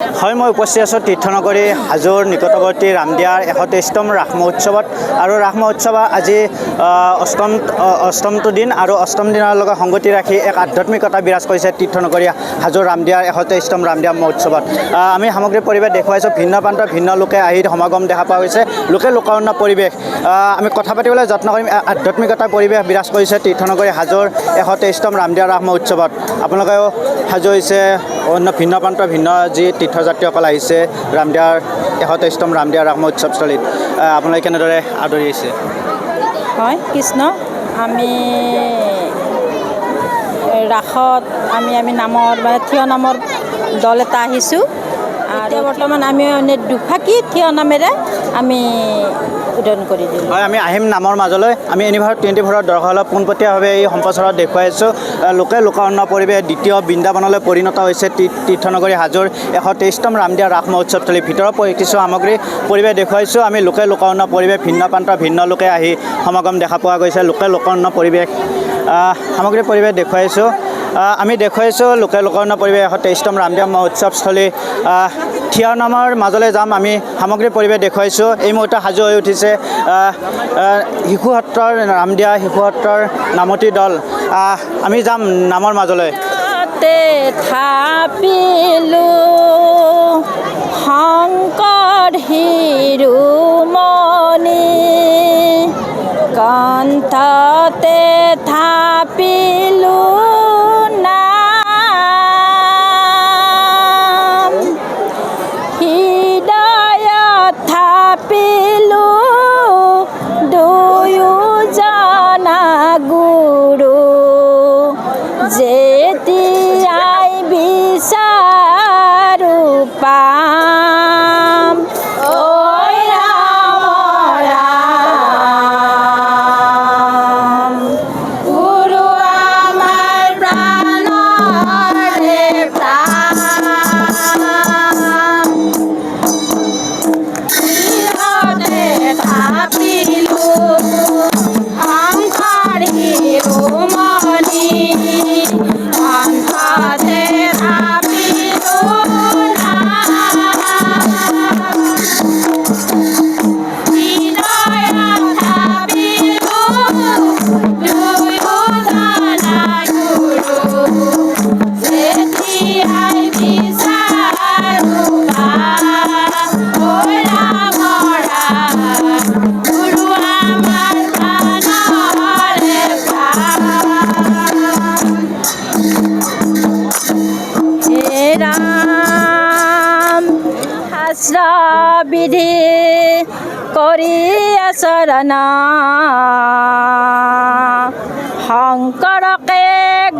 হয়, মই উপস্থিত আছোঁ তীৰ্থনগৰী হাজোৰ নিকটৱৰ্তী ৰামদিয়াৰ 123তম ৰাস মহোৎসৱত। আৰু ৰাস মহোৎসৱ আজি অষ্টমটো দিন আৰু অষ্টম দিনৰ লগত সংগতি ৰাখি এক আধ্যাত্মিকতা বিৰাজ কৰিছে তীৰ্থনগৰী হাজোৰ ৰামদিয়াৰ 123তম ৰামদিয়া মহোৎসৱত। আমি সামগ্ৰিক পৰিৱেশ দেখুৱাইছোঁ। ভিন্ন প্ৰান্তৰ ভিন্ন লোকে আহি সমাগম দেখা পোৱা গৈছে। লোকে লোকাৰণ্য পৰিৱেশ। আমি কথা পাতিবলৈ যত্ন কৰিম। আধ্যাত্মিকতাৰ পৰিৱেশ বিৰাজ কৰিছে তীৰ্থনগৰী হাজোৰ 123তম ৰামদিয়া ৰাস মহোৎসৱত। আপোনালোকেও হাজো হৈছে অন্য ভিন্ন প্ৰান্তৰ ভিন্ন যি তীৰ্থযাত্ৰীসকল আহিছে ৰামদিয়াৰ 123তম ৰামদিয়া ৰাস মহোৎসৱস্থলীত। আপোনালোকে কেনেদৰে আদৰি আহিছে? হয়, কৃষ্ণ আমি ৰাসত আমি নামৰ মানে থিয় নামৰ দল এটা আহিছোঁ। এতিয়া বৰ্তমান আমি দুফাকি থিয় নামেৰে আমি উদ্বোধন কৰি দিলোঁ। হয়, আমি আহিম নামৰ মাজলৈ। আমি ইউনিভাৰ্চিটি 24ৰ দৰ্শকসকলক পোনপটীয়াভাৱে এই সম্প্ৰচাৰত দেখুৱাই আছোঁ। লোকে লোকাৰণ্য পৰিৱেশ দ্বিতীয় বৃন্দাবনলৈ পৰিণত হৈছে তীৰ্থনগৰী হাজোৰ 123তম ৰামদিয়া ৰাস মহোৎসৱস্থলী। ভিতৰৰ কিছু সামগ্ৰী পৰিৱেশ দেখুৱাইছোঁ। আমি লোকে লোকাৰণ্য পৰিৱেশ ভিন্ন প্ৰান্তৰ ভিন্ন লোকে আহি সমাগম দেখা পোৱা গৈছে। লোকে লোকাৰণ্য পৰিৱেশ সামগ্ৰী পৰিৱেশ দেখুৱাইছোঁ। আমি দেখুৱাইছোঁ লোকে লোকাৰণ্য পৰিৱেশ 123তম ৰামদিয়া মহোৎসৱস্থলী। থিয় নামৰ মাজলৈ যাম। আমি সামগ্ৰী পৰিৱেশ দেখুৱাইছোঁ। এই মুহূৰ্তে সাজু হৈ উঠিছে শিশু সত্ৰৰ ৰামদিয়া শিশু সত্ৰৰ নামতি দল। আমি যাম নামৰ মাজলৈ। শংকৰ শিৰোমণি কণ্ঠতে থাপিলো নাম, হৃদয়ত থাপিলো দুয়োজনা গুৰু, যেতিয়াই বিচাৰো পাম। ঐ ৰাম ৰাম, গুৰু আমাৰ প্ৰাণৰে প্ৰাণ, হৃদয়তে থাপিলো শংকৰ শিৰোমণি কণ্ঠতে থাপিলো নাম, হৃদয়ত থাপিলো দুয়োজনা গুৰু, যেতিয়াই বিচাৰো পাম। ঐ ৰাম ৰাম, গুৰু আমাৰ প্ৰাণৰে প্ৰাণ। হে ৰাম, শাস্ত্ৰ বিধি কৰি আচৰণ, শংকৰকে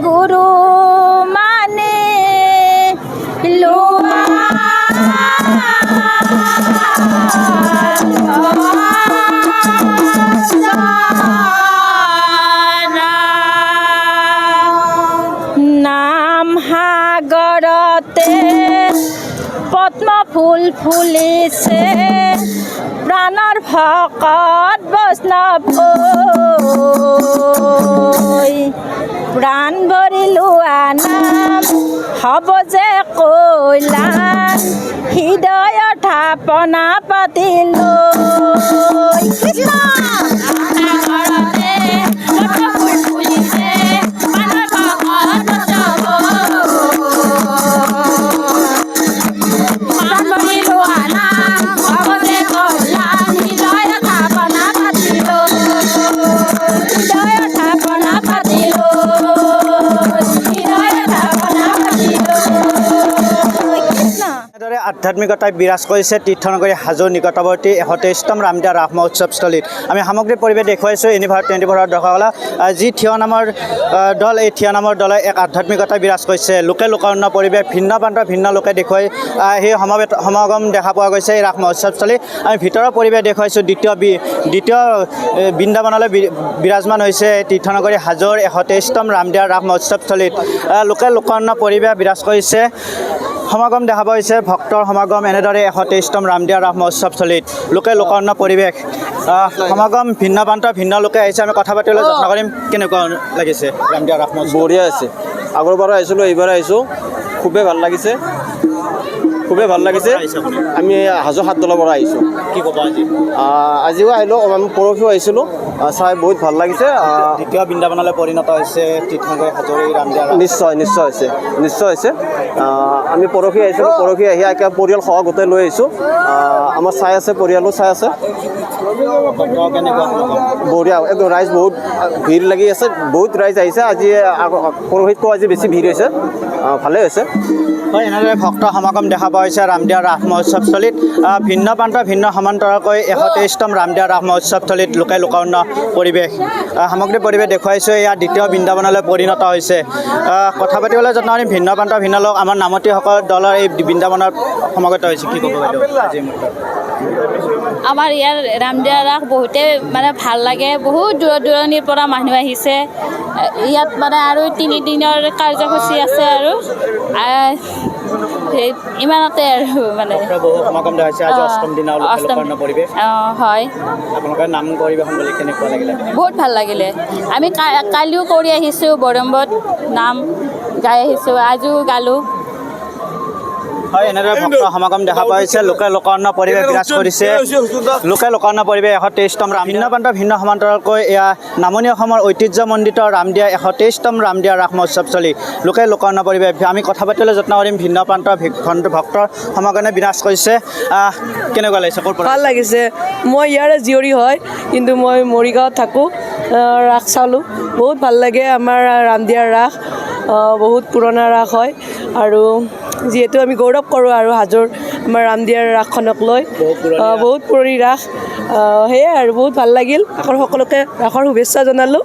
গুৰু মানি লোৱা, নাম সাগৰতে পদ্ম ফুল ফুলিছে, প্ৰাণৰ ভকত বৈষ্ণৱ ঐ, প্ৰাণ ভৰি লোৱা নাম হ'ব যে কল্যাণ, হৃদয়ৰ থাপনা পাতিলো। কৃষ্ণ আধ্যাত্মিকতাই বিৰাজ কৰিছে তীৰ্থনগৰী হাজোৰ নিকটৱৰ্তী 123তম ৰামদিয়া ৰাস মহোৎসৱস্থলীত। আমি সামগ্ৰিক পৰিৱেশ দেখুৱাইছোঁ ইউনিভাৰ্চিটি 24ৰ দৰ্শকসকলক। যি থিয় নামৰ দল, এই থিয় নামৰ দলে এক আধ্যাত্মিকতাই বিৰাজ কৰিছে। লোকে লোকাৰণ্য পৰিৱেশ ভিন্ন প্ৰান্তৰ ভিন্ন লোকে দেখুৱাই সেই সমাগম দেখা পোৱা গৈছে এই ৰাস মহোৎসৱস্থলীত। আমি ভিতৰৰ পৰিৱেশ দেখুৱাইছোঁ। দ্বিতীয় বৃন্দাবনলৈ বিৰাজমান হৈছে তীৰ্থনগৰী হাজোৰ 123তম ৰামদিয়া ৰাস মহোৎসৱস্থলীত। লোকে লোকাৰণ্য পৰিৱেশ বিৰাজ কৰিছে। সমাগম দেখা পোৱা হৈছে ভক্তৰ সমাগম এনেদৰে 123তম ৰামদিয়া ৰাস মহোৎসৱস্থলীত। লোকে লোকাৰণ্য পৰিৱেশ সমাগম ভিন্ন প্ৰান্তৰ ভিন্ন লোকে আহিছে। আমি কথা পাতিবলৈ যত্ন কৰিম। কেনেকুৱা লাগিছে ৰামদিয়া ৰাস মহোৎসৱ? বঢ়িয়া আছে। আগৰবাৰো আহিছিলোঁ, এইবাৰ আহিছোঁ, খুবেই ভাল লাগিছে। খুবেই ভাল লাগিছে আমি হাজো সাতদলৰ পৰা আহিছোঁ কি ক'ব আজি আজিও আহিলোঁ আমি পৰহিও আহিছিলোঁ চাই বহুত ভাল লাগিছে দ্বিতীয় বৃন্দাবনলৈ পৰিণত হৈছে তীৰ্থংকৰী হাজোৰ এই ৰামদিয়া ৰাস নিশ্চয় হৈছে আমি পৰহি আহিছিলোঁ পৰহি আহি একে পৰিয়াল সহ গোটেই লৈ আহিছোঁ আমাৰ চাই আছে পৰিয়ালো চাই আছে কেনেকুৱা বঢ়িয়া একদম ৰাইজ বহুত ভিৰ লাগি আছে বহুত ৰাইজ আহিছে আজি পৰহিতকৈ আজি বেছি ভিৰ হৈছে ভালেই হৈছে হয় এনেদৰে ভক্ত সমাগম দেখা পোৱা হৈছে ৰামদিয়া ৰাস মহোৎসৱস্থলীত ভিন্ন প্ৰান্তৰ ভিন্ন সমান্তৰালকৈ 123তম ৰামদিয়া ৰাস মহোৎসৱস্থলীত লোকাৰণ্য পৰিৱেশ সামগ্ৰিক পৰিৱেশ দেখুৱাইছোঁ এয়া দ্বিতীয় বৃন্দাবনলৈ পৰিণত হৈছে কথা পাতিবলৈ যত্ন কৰিম ভিন্ন প্ৰান্তৰ ভিন্ন লোক আমাৰ নামতীসকল দলৰ এই বৃন্দাবনত সমাগত হৈছে কি ক'ব বাইদেউ আজি আমাৰ ইয়াৰ ৰামদিয়া ৰাস বহুতে মানে ভাল লাগে বহুত দূৰ দূৰণিৰ পৰা মানুহ আহিছে ইয়াত মানে আৰু 3 দিনৰ কাৰ্যসূচী আছে আৰু ইমানতে আৰু মানে বহু সমাগম দেখাইছে আজি অষ্টম দিনা লোকাৰণ্য পৰিৱেশ হয় আপোনালোকে নাম পৰিৱেশন বুলি কেনেকুৱা লাগিলে বহুত ভাল লাগিলে আমি কালিও কৰি আহিছোঁ বৰম্বত নাম গাই আহিছোঁ আজিও গালোঁ হয় এনেদৰে ভক্ত সমাগম দেখা পোৱা হৈছে লোকাৰণ্য পৰিৱেশ বিৰাজ কৰিছে লোকাৰণ্য পৰিৱেশ 123তম ভিন্ন প্ৰান্তৰ ভিন্ন সমান্তৰালকৈ এয়া নামনি অসমৰ ঐতিহ্যমণ্ডিত ৰামদিয়া 123তম ৰামদিয়া ৰাস মহোৎসৱস্থলী লোকাৰণ্য পৰিৱেশ আমি কথা পাতিবলৈ যত্ন কৰিম ভিন্ন প্ৰান্তৰ ভক্তৰ সমাগমে বিৰাজ কৰিছে কেনেকুৱা লাগিছে ক'ৰ পৰা ভাল লাগিছে মই ইয়াৰে জীয়ৰী হয় কিন্তু মই মৰিগাঁৱত থাকোঁ ৰাস চালোঁ বহুত ভাল লাগে আমাৰ ৰামদিয়াৰ ৰাস বহুত পুৰণা ৰাস হয় আৰু যিহেতু আমি গৌৰৱ কৰোঁ আৰু হাজোৰ আমাৰ ৰামদিয়াৰ ৰাসখনক লৈ বহুত পুৰণি ৰাস সেয়াই আৰু বহুত ভাল লাগিল সকলোকে ৰাসৰ শুভেচ্ছা জনালোঁ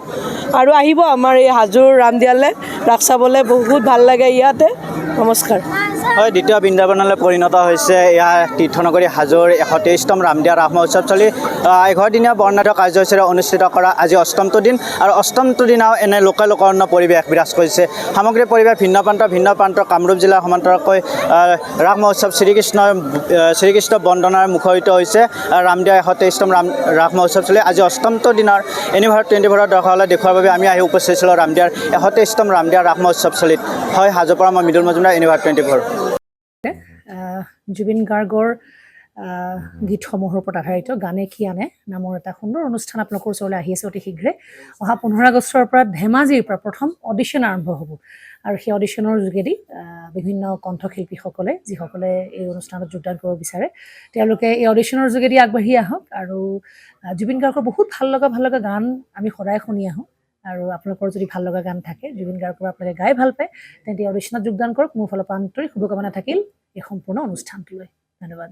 আৰু আহিব আমাৰ এই হাজোৰ ৰামদিয়ালৈ ৰাস চাবলৈ বহুত ভাল লাগে ইয়াতে নমস্কাৰ হয় দ্বিতীয় বৃন্দাবনলৈ পৰিণত হৈছে এয়া তীৰ্থনগৰী হাজোৰ 123তম ৰামদিয়া ৰাস মহোৎসৱস্থলী 11 দিনীয়া বৰ্ণাঢ্য কাৰ্যসূচীৰে অনুষ্ঠিত কৰা আজি অষ্টমটো দিন আৰু অষ্টমটো দিনাও এনে লোকাৰণ্য পৰিৱেশ বিৰাজ কৰিছে সামগ্ৰিক পৰিৱেশ ভিন্ন প্ৰান্তৰ কামৰূপ জিলাৰ সমান্তৰালকৈ ৰাস মহোৎসৱ শ্ৰীকৃষ্ণ বন্দনাৰ মুখৰিত হৈছে ৰামদিয়া 123তম ৰাস মহোৎসৱস্থলী আজি অষ্টমটো দিনৰ এনিভাৰ 24 দৰ্শকলৈ দেখুৱাৰ বাবে আমি আহি উপস্থিত হৈছিলোঁ ৰামদিয়াৰ 123তম ৰামদিয়া ৰাস মহোৎসৱস্থলীত হয় হাজোৰ পৰা মই মৃদুল মজুমদাৰ এনিভাৰ 24 জুবিন গাৰ্গৰ গীতসমূহৰ ওপৰত আধাৰিত গানে কি আনে নামৰ এটা সুন্দৰ অনুষ্ঠান আপোনালোকৰ ওচৰলৈ আহি আছে অতি শীঘ্ৰে অহা 15 আগষ্টৰ পৰা ধেমাজিৰ পৰা প্ৰথম অডিশ্যন আৰম্ভ হ'ব আৰু সেই অডিশ্যনৰ যোগেদি বিভিন্ন কণ্ঠশিল্পীসকলে যিসকলে এই অনুষ্ঠানত যোগদান কৰিব বিচাৰে তেওঁলোকে এই অডিশ্যনৰ যোগেদি আগবাঢ়ি আহক আৰু জুবিন গাৰ্গৰ বহুত ভাল লগা গান আমি সদায় শুনি আহোঁ আৰু আপোনালোকৰ যদি ভাল লগা গান থাকে জুবিন গাৰ্গৰ আপোনালোকে গাই ভাল পায় তেন্তে অডিশ্যনত যোগদান কৰক মোৰ ফালৰ পৰা আন্তৰিক শুভকামনা থাকিল এই সম্পূৰ্ণ অনুষ্ঠানটোলৈ ধন্যবাদ